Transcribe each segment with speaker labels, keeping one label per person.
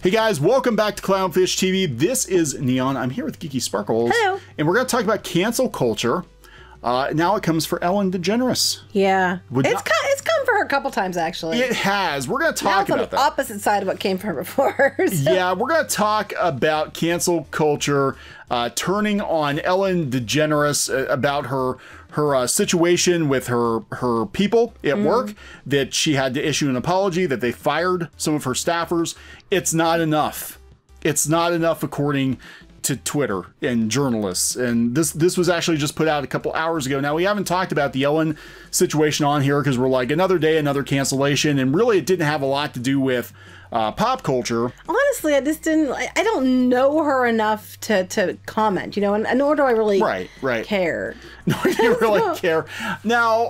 Speaker 1: Hey guys, welcome back to Clownfish TV. This is Kneon. I'm here with Geeky Sparkles.
Speaker 2: Hello.
Speaker 1: And we're going to talk about cancel culture. Now it comes for Ellen DeGeneres.
Speaker 2: Yeah. It's come for her a couple times, actually.
Speaker 1: It has. We're going to talk about that.
Speaker 2: It's on the opposite side of what came for her before. So.
Speaker 1: Yeah, we're going to talk about cancel culture turning on Ellen DeGeneres about her situation with her people at work, that she had to issue an apology, that they fired some of her staffers. It's not enough. It's not enough according to Twitter and journalists. And this was actually just put out a couple hours ago. Now, we haven't talked about the Ellen situation on here because we're like, another day, another cancellation. And really, it didn't have a lot to do with pop culture. Honestly,
Speaker 2: I don't know her enough to comment, you know, and nor do I really care.
Speaker 1: Nor do you really care. Now,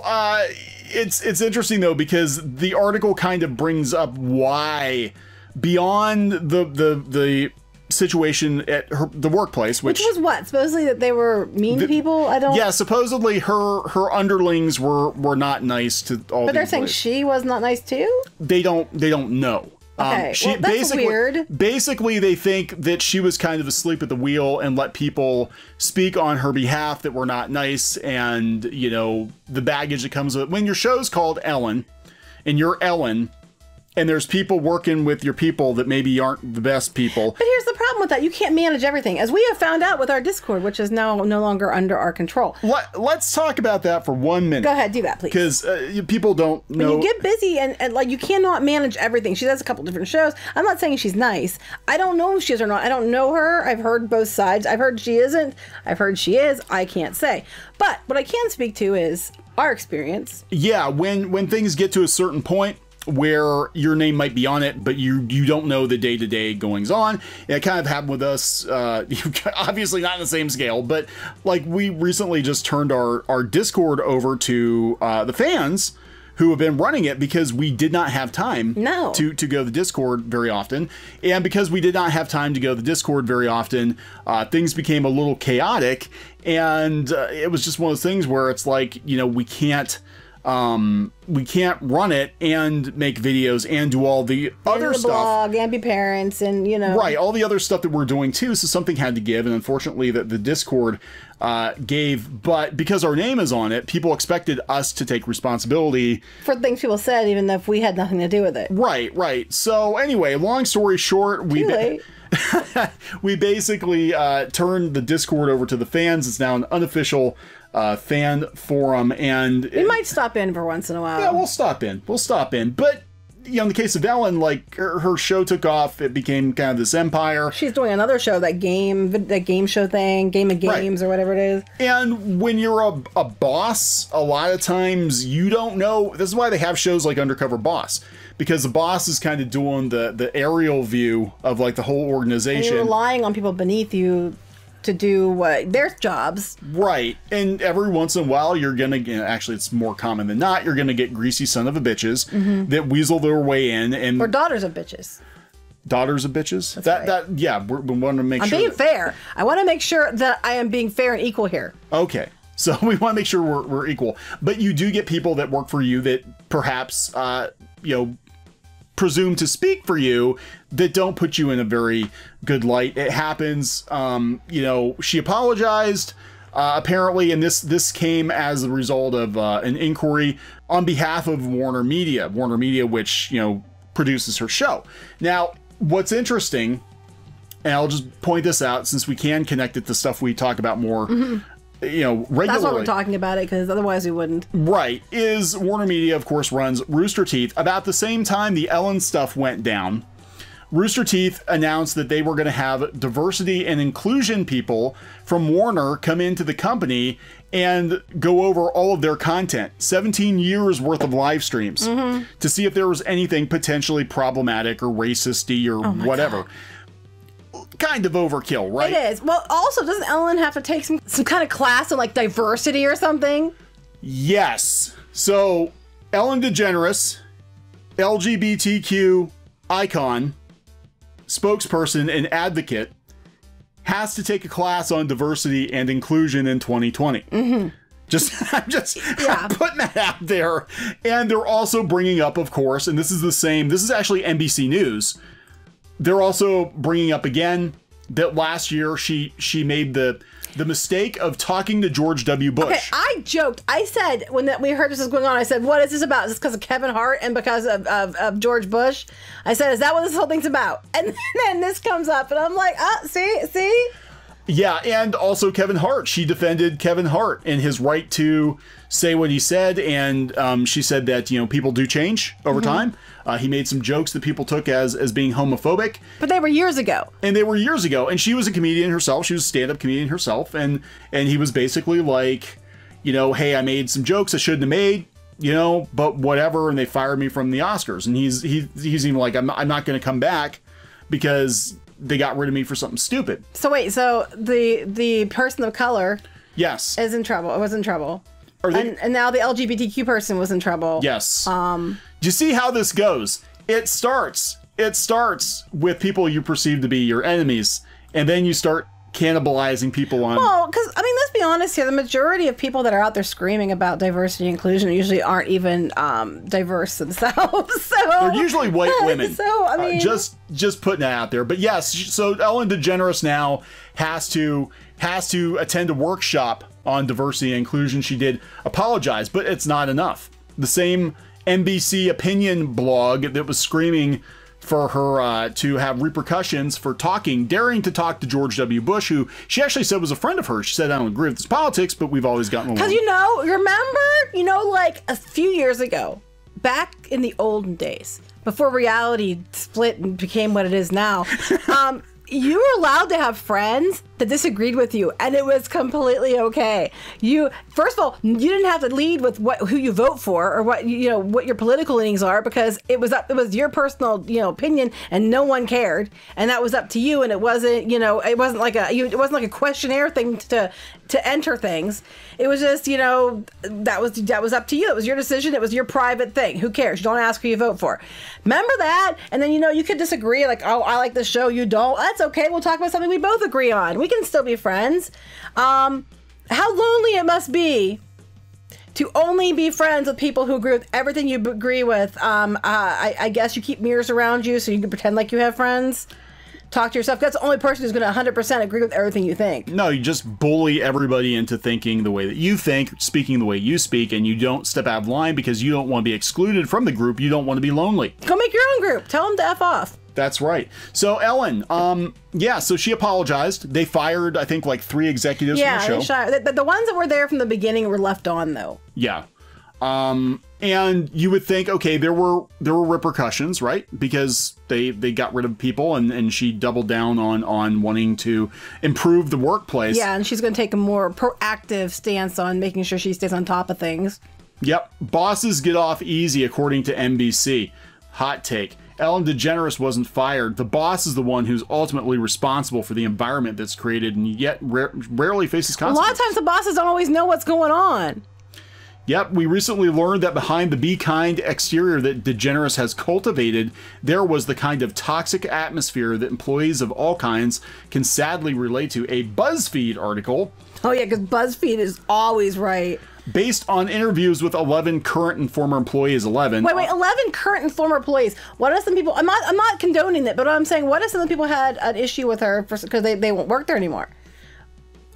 Speaker 1: it's interesting, though, because the article kind of brings up why, beyond the situation at the workplace, which
Speaker 2: was what, supposedly that they were mean to people.
Speaker 1: Yeah, supposedly her underlings were not nice to all.
Speaker 2: But they're saying she was not nice too.
Speaker 1: They don't know.
Speaker 2: Okay, well, that's weird.
Speaker 1: Basically, they think that she was kind of asleep at the wheel and let people speak on her behalf that were not nice, and you know, the baggage that comes with it. When your show's called Ellen, and you're Ellen, and there's people working with your people that maybe aren't the best people.
Speaker 2: But here's the problem with that. You can't manage everything. As we have found out with our Discord, which is now no longer under our control.
Speaker 1: Let's talk about that for 1 minute.
Speaker 2: Go ahead, do that, please.
Speaker 1: Because people don't know.
Speaker 2: When you get busy and like, you cannot manage everything. She does a couple different shows. I'm not saying she's nice. I don't know if she is or not. I don't know her. I've heard both sides. I've heard she isn't. I've heard she is. I can't say. But what I can speak to is our experience.
Speaker 1: Yeah, when things get to a certain point where your name might be on it, but you don't know the day-to-day goings on. It kind of happened with us, obviously not on the same scale, but like we recently just turned our Discord over to the fans who have been running it because we did not have time to go to the Discord very often. And because we did not have time to go to the Discord very often, things became a little chaotic. And it was just one of those things where it's like, you know, we can't run it and make videos and do all the other stuff,
Speaker 2: blog and be parents, and you know,
Speaker 1: all the other stuff that we're doing too. So something had to give, and unfortunately that the Discord gave. But because our name is on it, people expected us to take responsibility
Speaker 2: for things people said, even if we had nothing to do with it. Right. So anyway, long story short, we basically turned the Discord over to the fans. It's now an unofficial fan forum, and we might stop in for once in a while.
Speaker 1: Yeah, we'll stop in. But you know, in the case of Ellen, like her show took off. It became kind of this empire.
Speaker 2: She's doing another show, that game show thing, Game of Games or whatever it is.
Speaker 1: And when you're a boss, a lot of times you don't know. This is why they have shows like Undercover Boss, because the boss is kind of doing the aerial view of like the whole organization. And
Speaker 2: you're relying on people beneath you to do their jobs. Right.
Speaker 1: And every once in a while, you're going to, actually, it's more common than not, you're going to get greasy son of a bitches that weasel their way in. And
Speaker 2: or daughters of bitches.
Speaker 1: Daughters of bitches? Yeah, we want to make sure.
Speaker 2: I'm being fair. I want to make sure that I am being fair and equal here.
Speaker 1: Okay. So we want to make sure we're equal. But you do get people that work for you that perhaps, you know, presume to speak for you, that don't put you in a very good light. It happens. You know, she apologized apparently, and this came as a result of an inquiry on behalf of WarnerMedia, which, you know, produces her show. Now, what's interesting, and I'll just point this out since we can connect it to stuff we talk about more you know, regularly.
Speaker 2: That's why we're talking about it, because otherwise we wouldn't.
Speaker 1: Right. Is WarnerMedia, of course, runs Rooster Teeth. About the same time the Ellen stuff went down, Rooster Teeth announced that they were going to have diversity and inclusion people from Warner come into the company and go over all of their content. 17 years worth of live streams to see if there was anything potentially problematic or racist-y or whatever. God. Kind of overkill, right?
Speaker 2: It is. Well, also, doesn't Ellen have to take some kind of class on like diversity or something?
Speaker 1: Yes. So Ellen DeGeneres, LGBTQ icon, spokesperson and advocate, has to take a class on diversity and inclusion in 2020. I'm just putting that out there. And they're also bringing up, of course, and this is actually NBC News, they're also bringing up again that last year she made the mistake of talking to George W. Bush.
Speaker 2: Okay, I joked. I said when we heard this was going on, I said, "What is this about? Is this because of Kevin Hart and because of George Bush?" I said, "Is that what this whole thing's about?" And then this comes up, and I'm like, see."
Speaker 1: Yeah, and also Kevin Hart. She defended Kevin Hart and his right to say what he said, and she said that, you know, people do change over time. He made some jokes that people took as being homophobic.
Speaker 2: But they were years ago.
Speaker 1: And they were years ago, and she was a comedian herself. She was a stand-up comedian herself, and he was basically like, you know, hey, I made some jokes I shouldn't have made, you know, but whatever, and they fired me from the Oscars. And he's even like, I'm not going to come back because they got rid of me for something stupid.
Speaker 2: So wait, so the person of color,
Speaker 1: yes,
Speaker 2: is in trouble. Or was in trouble.
Speaker 1: They,
Speaker 2: and now the LGBTQ person was in trouble.
Speaker 1: Yes. Do you see how this goes? It starts with people you perceive to be your enemies, and then you start cannibalizing people on.
Speaker 2: Well, because I mean, let's be honest here. The majority of people that are out there screaming about diversity and inclusion usually aren't even diverse themselves. So
Speaker 1: they're usually white women.
Speaker 2: So I mean,
Speaker 1: just putting that out there. But yes, so Ellen DeGeneres now has to attend a workshop on diversity and inclusion. She did apologize, but it's not enough. The same NBC opinion blog that was screaming for her to have repercussions for daring to talk to George W. Bush, who she actually said was a friend of hers. She said, I don't agree with his politics, but we've always gotten along.
Speaker 2: Because, remember, like a few years ago, back in the olden days, before reality split and became what it is now, you were allowed to have friends that disagreed with you, and it was completely okay. First of all, you didn't have to lead with who you vote for or what your political leanings are, because it was your personal opinion, and no one cared, and that was up to you. And it wasn't like a questionnaire thing to enter things. It was just that was up to you. It was your decision. It was your private thing. Who cares? You don't ask who you vote for. Remember that? And then you could disagree, like, oh, I like this show, you don't. That's okay. We'll talk about something we both agree on. We can still be friends. How lonely it must be to only be friends with people who agree with everything you agree with. I guess you keep mirrors around you so you can pretend like you have friends. Talk to yourself. That's the only person who's going to 100% agree with everything you think.
Speaker 1: No, you just bully everybody into thinking the way that you think, speaking the way you speak, and you don't step out of line because you don't want to be excluded from the group. You don't want to be lonely.
Speaker 2: Go make your own group. Tell them to F off.
Speaker 1: That's right. So Ellen, so she apologized. They fired, I think, like 3 executives from the show.
Speaker 2: The ones that were there from the beginning were left on, though.
Speaker 1: Yeah. And you would think, okay, there were repercussions, right? Because they got rid of people, and she doubled down on wanting to improve the workplace.
Speaker 2: Yeah, and she's going to take a more proactive stance on making sure she stays on top of things.
Speaker 1: Yep. Bosses get off easy, according to NBC. Hot take. Ellen DeGeneres wasn't fired. The boss is the one who's ultimately responsible for the environment that's created, and yet rarely faces consequences.
Speaker 2: A lot of times the bosses don't always know what's going on.
Speaker 1: Yep, we recently learned that behind the be kind exterior that DeGeneres has cultivated, there was the kind of toxic atmosphere that employees of all kinds can sadly relate to. A BuzzFeed article. Oh yeah, because
Speaker 2: BuzzFeed is always right.
Speaker 1: Based on interviews with 11 current and former employees. 11.
Speaker 2: Wait, 11 current and former employees. What if some people? I'm not condoning it, but I'm saying, what if some people had an issue with her because they won't work there anymore?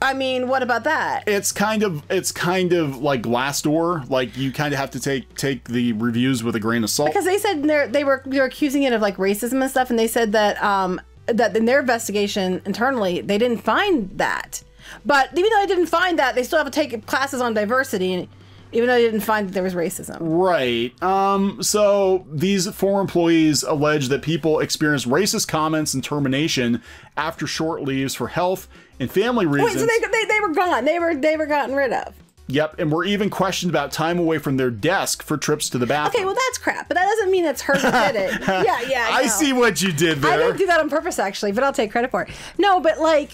Speaker 2: I mean, what about that?
Speaker 1: It's kind of like Glassdoor. Like, you kind of have to take the reviews with a grain of salt.
Speaker 2: Because they said they were accusing it of like racism and stuff, and they said that that in their investigation internally they didn't find that. But even though they didn't find that, they still have to take classes on diversity, even though they didn't find that there was racism.
Speaker 1: Right. So these former employees allege that people experienced racist comments and termination after short leaves for health and family reasons.
Speaker 2: Wait, so they were gone. They were gotten rid of.
Speaker 1: Yep, and were even questioned about time away from their desk for trips to the bathroom.
Speaker 2: Okay, well, that's crap, but that doesn't mean it's her who did it. Yeah.
Speaker 1: I see what you did there.
Speaker 2: I didn't do that on purpose, actually, but I'll take credit for it. No, but like,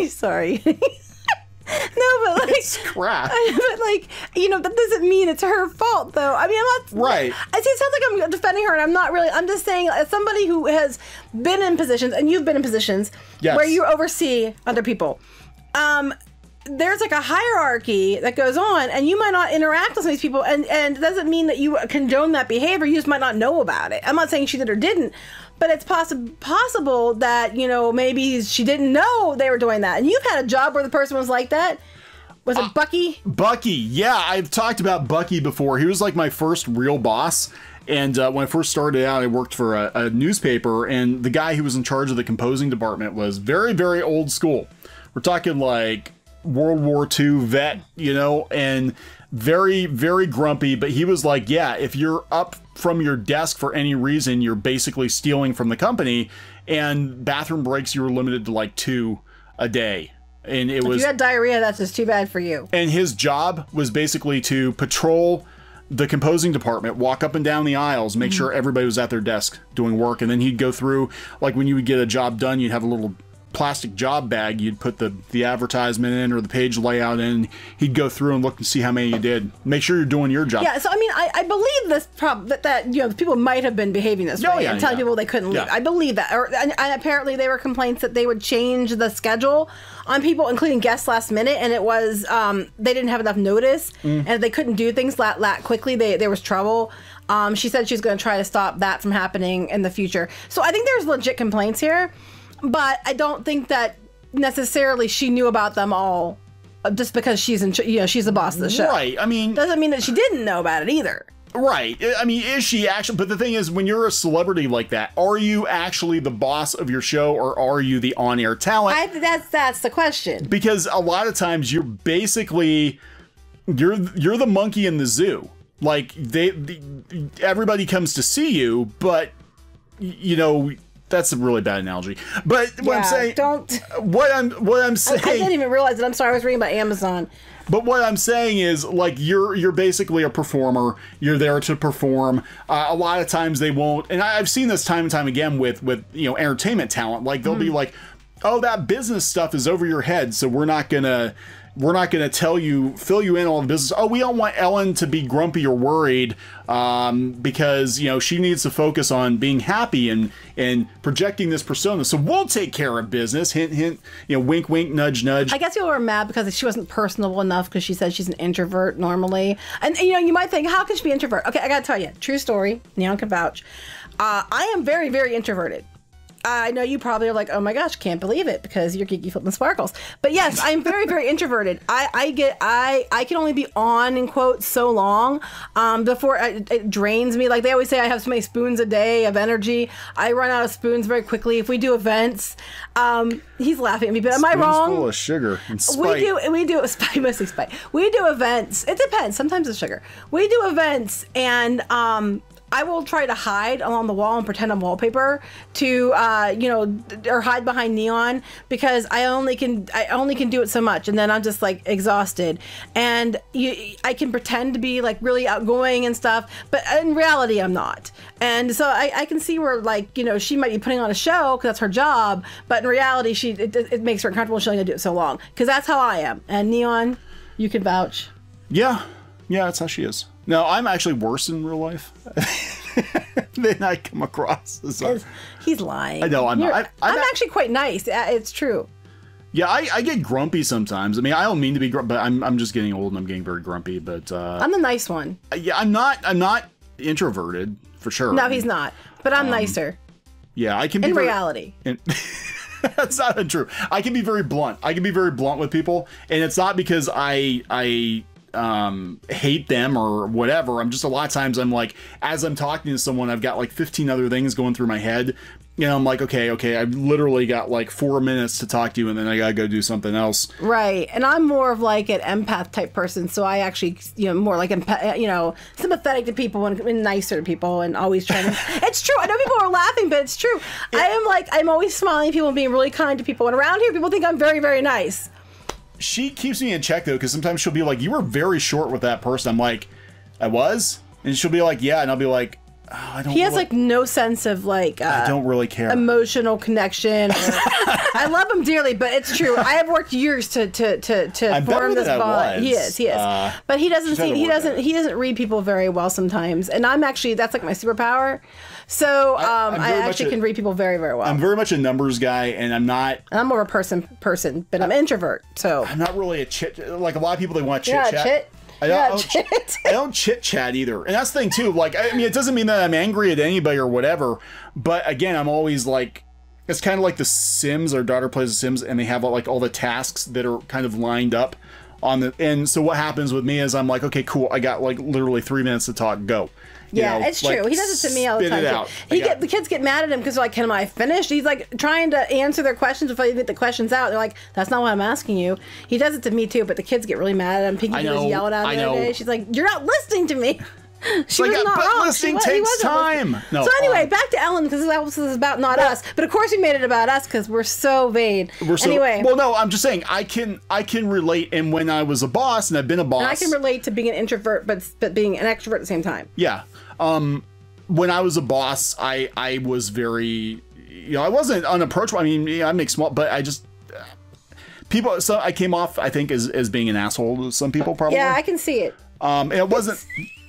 Speaker 2: sorry. No, but like,
Speaker 1: it's crap.
Speaker 2: But like, that doesn't mean it's her fault, though. I mean, I'm not.
Speaker 1: Right.
Speaker 2: I see. It sounds like I'm defending her, and I'm not really. I'm just saying, as somebody who has been in positions, and you've been in positions where you oversee other people, there's like a hierarchy that goes on, and you might not interact with some of these people, and it doesn't mean that you condone that behavior. You just might not know about it. I'm not saying she did or didn't, but it's possible that, you know, maybe she didn't know they were doing that. And you've had a job where the person was like that. Was it Bucky?
Speaker 1: Bucky, yeah, I've talked about Bucky before. He was like my first real boss. And when I first started out, I worked for a newspaper, and the guy who was in charge of the composing department was very, very old school. We're talking like World War II vet, you know, and very, very grumpy. But he was like, yeah, if you're up from your desk for any reason, you're basically stealing from the company. And bathroom breaks, you were limited to like 2 a day. And it was,
Speaker 2: if you had diarrhea, that's just too bad for you.
Speaker 1: And his job was basically to patrol the composing department, walk up and down the aisles, make sure everybody was at their desk doing work. And then he'd go through, like when you would get a job done, you'd have a little plastic job bag, you'd put the advertisement in or the page layout in. He'd go through and look and see how many you did. Make sure you're doing your job.
Speaker 2: Yeah, so I mean, I believe this that you know, people might have been behaving this way and telling people they couldn't leave. I believe that. And apparently there were complaints that they would change the schedule on people, including guests, last minute, and it was they didn't have enough notice, and they couldn't do things that quickly. There was trouble. She said she's going to try to stop that from happening in the future. So I think there's legit complaints here. But I don't think that necessarily she knew about them all just because she's the boss of the show.
Speaker 1: Right. I mean,
Speaker 2: doesn't mean that she didn't know about it either.
Speaker 1: Right. I mean, is she actually? But the thing is, when you're a celebrity like that, are you actually the boss of your show, or are you the on-air talent?
Speaker 2: That's the question.
Speaker 1: Because a lot of times you're basically you're the monkey in the zoo. Like everybody comes to see you, but you know. That's a really bad analogy. But what I'm saying, what I'm saying,
Speaker 2: I didn't even realize it. I'm sorry, I was reading about Amazon.
Speaker 1: But what I'm saying is, like, you're basically a performer. You're there to perform. A lot of times they won't, and I've seen this time and time again with you know, entertainment talent. Like they'll be like, oh, that business stuff is over your head, so we're not gonna fill you in on the business. Oh, we don't want Ellen to be grumpy or worried because, you know, she needs to focus on being happy and projecting this persona. So we'll take care of business. Hint, hint, you know, wink, wink, nudge, nudge. I
Speaker 2: guess people were mad because she wasn't personable enough because she said she's an introvert normally. And, you know, you might think, how can she be an introvert? Okay, I got to tell you, true story. Kneon can vouch. I am very, very introverted. I know you probably are like, oh my gosh, can't believe it because you're geeky flipping sparkles. But yes, I'm very, very introverted. I can only be on, in quotes, so long before it drains me. Like they always say, I have so many spoons a day of energy. I run out of spoons very quickly. If we do events, he's laughing at me, but am I wrong?
Speaker 1: Full of sugar and spite.
Speaker 2: We do spite, mostly spite. We do events. It depends. Sometimes it's sugar. We do events, and I will try to hide along the wall and pretend I'm wallpaper to, you know, or hide behind Kneon because I only can do it so much, and then I'm just like exhausted. And I can pretend to be like really outgoing and stuff, but in reality I'm not. And so I can see where, like, you know, she might be putting on a show because that's her job, but in reality it makes her uncomfortable. She'll only do it so long because that's how I am. And Kneon, you can vouch.
Speaker 1: Yeah, that's how she is. No, I'm actually worse in real life than I come across.
Speaker 2: He's lying.
Speaker 1: I know, I'm not.
Speaker 2: I'm actually quite nice. It's true.
Speaker 1: Yeah, I get grumpy sometimes. I mean, I don't mean to be grumpy, but I'm just getting old and I'm getting very grumpy. But
Speaker 2: I'm the nice one.
Speaker 1: Yeah, I'm not introverted for sure.
Speaker 2: No, he's not. But I'm nicer.
Speaker 1: Yeah, I can be
Speaker 2: in reality.
Speaker 1: That's not untrue. I can be very blunt. I can be very blunt with people, and it's not because I hate them or whatever. I'm just, a lot of times I'm like, as I'm talking to someone, I've got like 15 other things going through my head. You know, I'm like, okay, I've literally got like 4 minutes to talk to you, and then I gotta go do something else.
Speaker 2: Right, and I'm more of like an empath type person, so I actually, you know, more like, you know, sympathetic to people and nicer to people, and always trying to. It's true. I know people are laughing, but it's true. Yeah. I'm always smiling at people and being really kind to people, and around here, people think I'm very, very nice.
Speaker 1: She keeps me in check though, because sometimes she'll be like, "You were very short with that person." I'm like, "I was," and she'll be like, "Yeah," and I'll be like,
Speaker 2: He has like no sense of like
Speaker 1: I don't really care.
Speaker 2: Emotional connection. I love him dearly, but it's true. I have worked years to form this bond. He is. But he doesn't read people very well sometimes. And I'm actually, that's like my superpower. So I actually can read people very, very well.
Speaker 1: I'm very much a numbers guy, and I'm not.
Speaker 2: I'm more of a person, but I'm an introvert. So
Speaker 1: I'm not really a chit. Like a lot of people, they want chit chat.
Speaker 2: Chit.
Speaker 1: I don't chit chat either, and that's the thing too. Like, I mean, it doesn't mean that I'm angry at anybody or whatever, but again, I'm always like, it's kind of like The Sims. Our daughter plays The Sims, and they have like all the tasks that are kind of lined up on the. And so what happens with me is I'm like, okay, cool. I got like literally 3 minutes to talk. Go.
Speaker 2: Yeah, it's true. He does it to me all the time. The kids get mad at him because they're like, "Can I finish?" He's like trying to answer their questions before you get the questions out. They're like, "That's not what I'm asking you." He does it to me too, but the kids get really mad at him. Pinky was yelling at him the other day. She's like, "You're not listening to me." She was not wrong.
Speaker 1: Listening takes time.
Speaker 2: No, so anyway, back to Ellen, because this is about not us. But of course, we made it about us because we're so vain. Anyway,
Speaker 1: well, no, I'm just saying I can relate. And when I was a boss, and I've been a boss,
Speaker 2: and I can relate to being an introvert, but being an extrovert at the same time.
Speaker 1: Yeah. When I was a boss, I was very, I wasn't unapproachable. I mean, I make small, but I just people. So I came off, I think, as being an asshole to some people, probably.
Speaker 2: Yeah, I can see it.
Speaker 1: And it wasn't.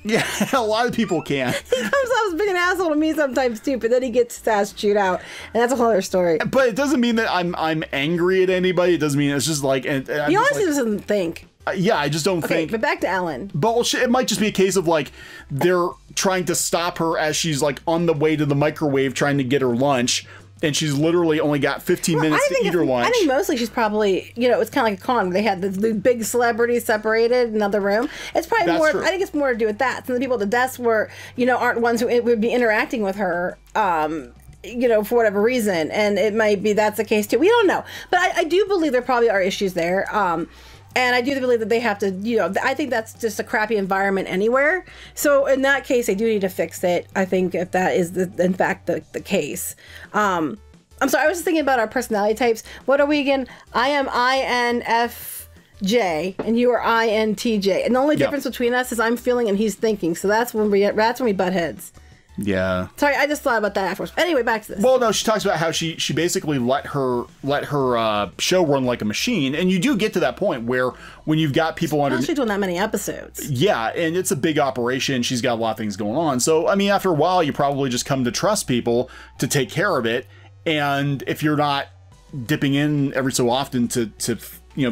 Speaker 1: Yeah, a lot of people can.
Speaker 2: He comes off as being an asshole to me sometimes too, but then he gets his ass chewed out, and that's a whole other story.
Speaker 1: But it doesn't mean that I'm angry at anybody. It doesn't mean it's just like. And
Speaker 2: he honestly doesn't think.
Speaker 1: Yeah, I just don't think.
Speaker 2: But back to Ellen.
Speaker 1: But it might just be a case of like they're trying to stop her as she's like on the way to the microwave trying to get her lunch, and she's literally only got 15 minutes to eat her lunch.
Speaker 2: I think mostly she's probably, it's kind of like a con. They had the big celebrities separated in another room. It's probably more. True. I think it's more to do with that. Some of the people at the desk were, aren't ones who would be interacting with her. For whatever reason, and it might be that's the case too. We don't know, but I do believe there probably are issues there. And I do believe that they have to, I think that's just a crappy environment anywhere. So in that case, they do need to fix it. I think if that is, in fact, the case. I'm sorry, I was just thinking about our personality types. What are we again? I am INFJ, and you are INTJ. And the only difference between us is I'm feeling and he's thinking. So that's when we butt heads.
Speaker 1: Yeah.
Speaker 2: Sorry, I just thought about that afterwards. Anyway, back to this.
Speaker 1: Well, no, she talks about how she basically let her show run like a machine, and you do get to that point where when you've got people under.
Speaker 2: Especially doing that many episodes.
Speaker 1: Yeah, and it's a big operation. She's got a lot of things going on. So I mean, after a while, you probably just come to trust people to take care of it, and if you're not dipping in every so often to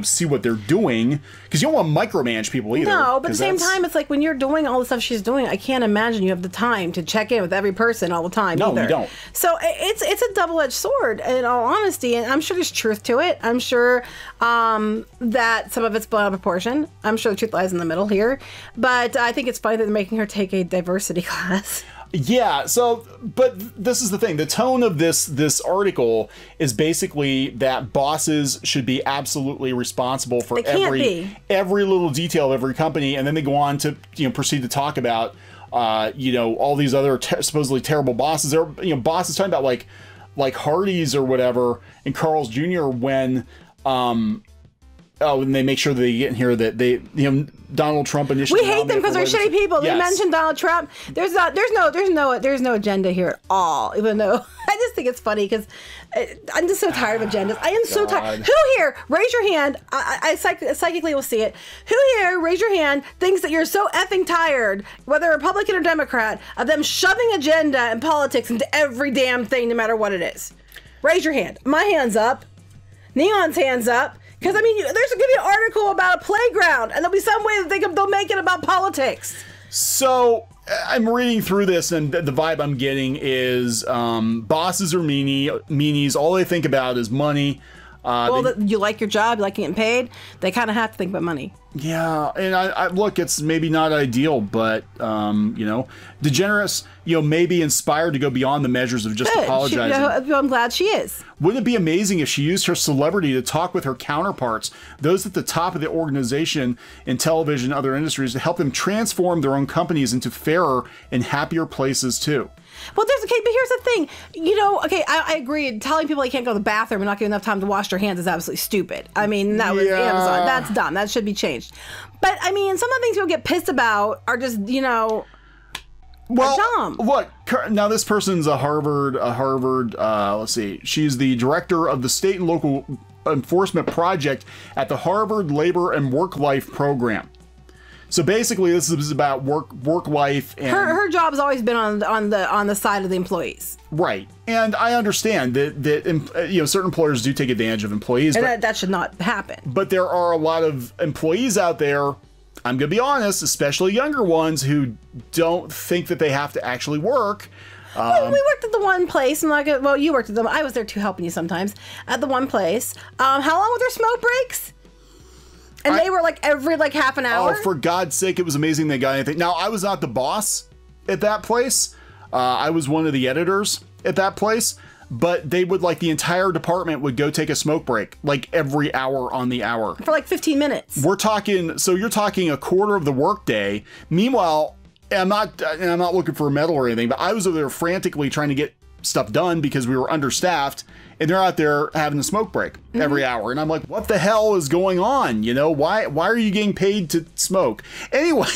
Speaker 1: see what they're doing, because you don't want to micromanage people either.
Speaker 2: No, but at the same time, it's like when you're doing all the stuff she's doing, I can't imagine you have the time to check in with every person all the time.
Speaker 1: No,
Speaker 2: either.
Speaker 1: You don't.
Speaker 2: So it's a double-edged sword, in all honesty, and I'm sure there's truth to it. I'm sure that some of it's blown out of proportion. I'm sure the truth lies in the middle here, but I think it's funny that they're making her take a diversity class.
Speaker 1: Yeah, so, but this is the thing. The tone of this article is basically that bosses should be absolutely responsible for every little detail of every company, and then they go on to proceed to talk about all these other supposedly terrible bosses. They're bosses talking about like Hardee's or whatever and Carl's Jr. when and they make sure that they get in here that they, Donald Trump initially.
Speaker 2: We hate them because they're shitty people. Yes. They mentioned Donald Trump. There's no agenda here at all. Even though I just think it's funny because I'm just so tired of agendas. I am so tired. Who here? Raise your hand. I psychically will see it. Who here? Raise your hand. Thinks that you're so effing tired, whether Republican or Democrat, of them shoving agenda and politics into every damn thing, no matter what it is. Raise your hand. My hand's up. Kneon's hand's up. Because, there's going to be an article about a playground, and there'll be some way that they'll make it about politics.
Speaker 1: So, I'm reading through this, and the vibe I'm getting is bosses are meanies. All they think about is money.
Speaker 2: You like your job, you like getting paid. They kind of have to think about money.
Speaker 1: Yeah, and I look, it's maybe not ideal, but DeGeneres, may be inspired to go beyond the measures of just apologizing.
Speaker 2: I'm glad she is.
Speaker 1: Wouldn't it be amazing if she used her celebrity to talk with her counterparts, those at the top of the organization in television and other industries, to help them transform their own companies into fairer and happier places too?
Speaker 2: Well, but here's the thing. I agree. Telling people they can't go to the bathroom and not give enough time to wash their hands is absolutely stupid. That was Amazon. That's dumb. That should be changed. But, some of the things people get pissed about are just,
Speaker 1: Well, look, now this person's a Harvard, let's see, she's the director of the state and local enforcement project at the Harvard Labor and Work Life Program. So basically, this is about work life, and
Speaker 2: her job has always been on the side of the employees.
Speaker 1: Right, and I understand that certain employers do take advantage of employees,
Speaker 2: and that should not happen.
Speaker 1: But there are a lot of employees out there, I'm gonna be honest, especially younger ones, who don't think that they have to actually work.
Speaker 2: Well, we worked at the one place, and well, you worked at them. I was there too, helping you sometimes at the one place. How long were their smoke breaks? And they were every half an hour?
Speaker 1: Oh, for God's sake, it was amazing they got anything. Now, I was not the boss at that place. I was one of the editors at that place. But they would, the entire department would go take a smoke break, every hour on the hour.
Speaker 2: For 15 minutes.
Speaker 1: We're talking, so you're talking a quarter of the workday. Meanwhile, I'm not looking for a medal or anything, but I was over there frantically trying to get stuff done because we were understaffed. And they're out there having a smoke break every hour. And I'm like, what the hell is going on? Why are you getting paid to smoke? Anyway,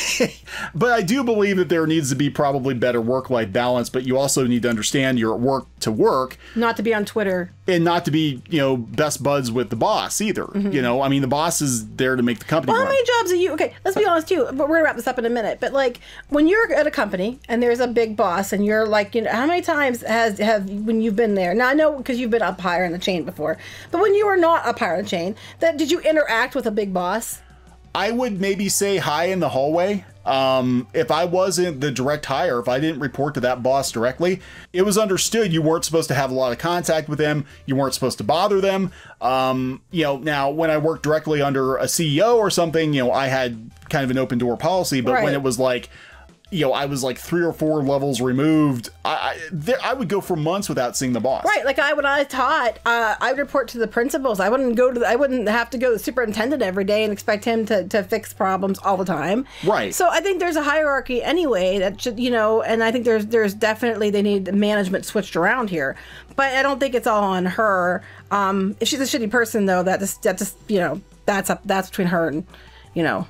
Speaker 1: but I do believe that there needs to be probably better work-life balance, but you also need to understand you're at work to work. Not
Speaker 2: to be on Twitter.
Speaker 1: And not to be, best buds with the boss either. I mean, the boss is there to make the company run.
Speaker 2: How many jobs are you, okay, let's be honest too, but we're gonna wrap this up in a minute, but when you're at a company and there's a big boss and you're how many times when you've been there? Now I know because you've been up higher in the chain before, but when you were not up higher in the chain, did you interact with a big boss?
Speaker 1: I would maybe say hi in the hallway. If I wasn't the direct hire, if I didn't report to that boss directly, it was understood you weren't supposed to have a lot of contact with them. You weren't supposed to bother them. Now when I worked directly under a CEO or something, I had kind of an open door policy, but when it was I was 3 or 4 levels removed, I would go for months without seeing the boss.
Speaker 2: Right, when I taught, I would report to the principals. I wouldn't have to go to the superintendent every day and expect him to fix problems all the time. Right. So I think there's a hierarchy anyway that should, and I think there's definitely they need management switched around here. But I don't think it's all on her. If she's a shitty person though, that's between her and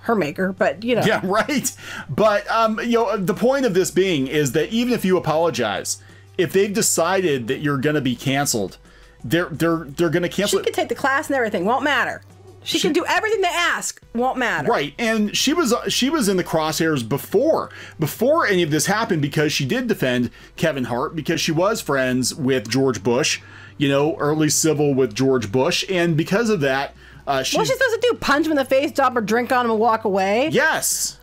Speaker 2: her maker, but
Speaker 1: Yeah, right. But, the point of this being is that even if you apologize, if they've decided that you're going to be canceled, they're going to cancel.
Speaker 2: She could take the class and everything. Won't matter. She can do everything they ask. Won't matter.
Speaker 1: Right. And she was in the crosshairs before any of this happened because she did defend Kevin Hart because she was friends with George Bush, or at least civil with George Bush. And because of that, what's she supposed
Speaker 2: to do? Punch him in the face, drop her drink on him, and walk away?
Speaker 1: Yes.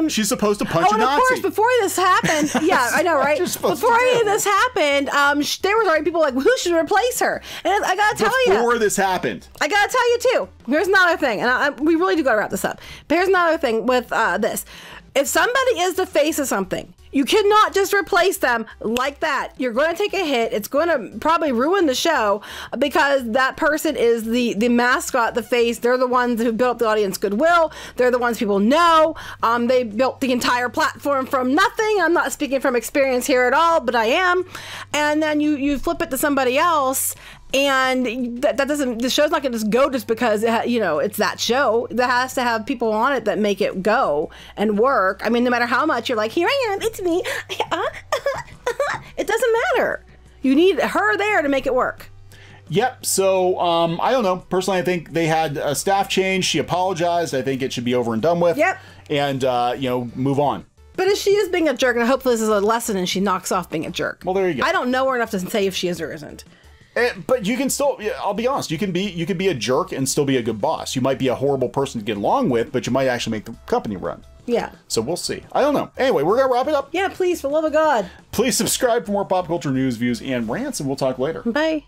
Speaker 1: She's supposed to punch a Nazi.
Speaker 2: Of course, before this happened, yeah, I know, right? Before any of this happened, there was already people who should replace her? And I gotta tell you,
Speaker 1: before this happened,
Speaker 2: I gotta tell you too. Here's another thing, and we really do gotta wrap this up. But here's another thing with this: if somebody is the face of something, you cannot just replace them like that. You're going to take a hit. It's going to probably ruin the show because that person is the mascot, the face. They're the ones who built up the audience goodwill. They're the ones people know. They built the entire platform from nothing. I'm not speaking from experience here at all, but I am. And then you flip it to somebody else. And that doesn't, the show's not going to just go just because, it's that show. That has to have people on it that make it go and work. I mean, no matter how much you're here I am, it's me. It doesn't matter. You need her there to make it work.
Speaker 1: Yep. So, I don't know. Personally, I think they had a staff change. She apologized. I think it should be over and done with. Yep. And, move on.
Speaker 2: But if she is being a jerk, and I hope this is a lesson and she knocks off being a jerk.
Speaker 1: Well, there you go.
Speaker 2: I don't know her enough to say if she is or isn't.
Speaker 1: But you can still, I'll be honest, you can be a jerk and still be a good boss. You might be a horrible person to get along with, but you might actually make the company run.
Speaker 2: Yeah.
Speaker 1: So we'll see. I don't know. Anyway, we're going to wrap it up.
Speaker 2: Yeah, please, for the love of God.
Speaker 1: Please subscribe for more pop culture news, views, and rants, and we'll talk later.
Speaker 2: Bye.